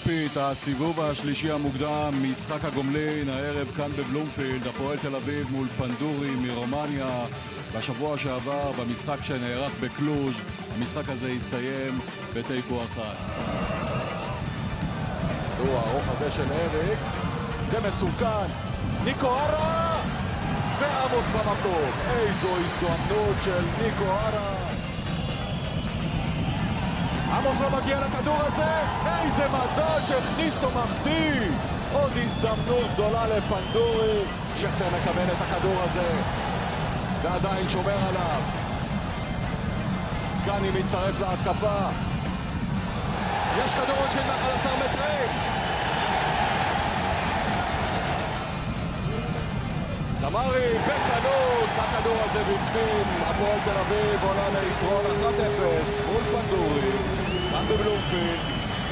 האירופית, הסיבוב השלישי המוקדם, משחק הגומלין, הערב כאן בבלומפילד, הפועל תל אביב מול פנדורי מרומניה. בשבוע שעבר, במשחק שנערך בקלוז', המשחק הזה הסתיים בתיקו אחד. הוא הארוך הזה של אריק, זה מסוכן, ניקו ארה ועמוס במקום. איזו הזדמנות של ניקו ארה. עמוס לא מגיע לכדור הזה, איזה מזל שהכניס אותו מחטיא. עוד הזדמנות גדולה לפנדורי. שכטר מקבל את הכדור הזה ועדיין שומר עליו. דגני מצטרף להתקפה. יש כדורות של מעל 10 מטרים. דמרי בקלות, הכדור הזה בפנים. הפועל תל אביב עולה ליתרון 1-0 מול פנדורי כאן בבלומפילד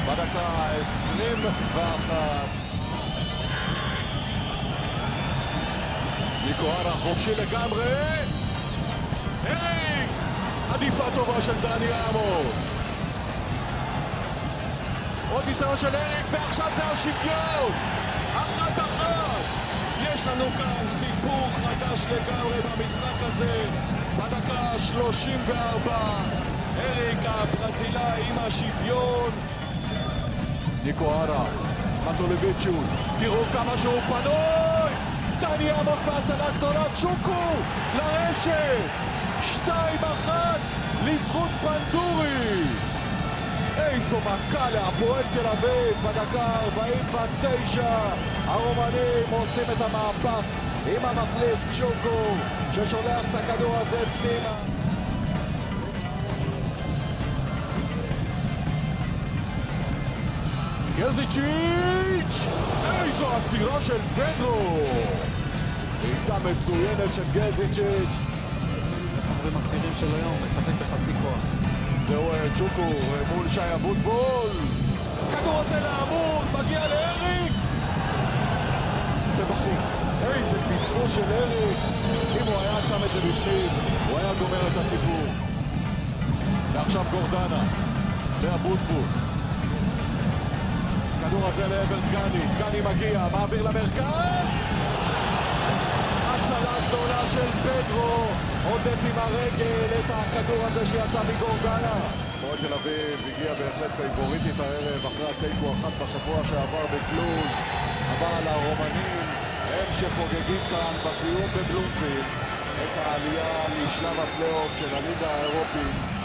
בדקה 21. ניקו ארה חופשי לגמרי. אריק, עדיפה טובה של דני עמוס. עוד ניסיון של אריק, ועכשיו זה השוויון. 1-1. יש לנו כאן סיפור חדש לגמרי במשחק הזה. בדקה 34. אריק הברזילאי עם השוויון. ניקו ארה, מטולביצ'וס, תראו כמה שהוא פנוי. דני עמוס בהצלה גדולה, צ'וקו לרשת. 2-1 לזכות פנדורי. איזו מכה להפועל תל אביב בדקה 49. הרומנים עושים את המהפך עם המחליף צ'וקו ששולח את הכדור הזה פנימה. גזיצ'יץ', איזו עצירה של פדרו. בעיטה מצוינת של גזיצ'יץ'. החברים הצעירים של היום, משחק בחצי כוח. זהו צ'וקו מול שי אבוטבול. כדור הזה לעמוד, מגיע לאריק. זה בחוץ. איזה פספוס של אריק. אם הוא היה שם את זה בפנים, הוא היה גומר את הסיפור. ועכשיו גורדנה לאבוטבול. הכדור הזה לעבר דגני. דגני מגיע, מעביר למרכז. הצלה גדולה של פדרו. עודף עם הרגל את הכדור הזה שיצא מגורדנה. הפועל תל אביב הגיע בהחלט פייבוריטית הערב אחרי התיקו 1 בשבוע שעבר בקלוז', אבל הרומנים הם שחוגגים כאן בסיום בבלומפילד את העלייה לשלב הפלייאוף של הליגה האירופית.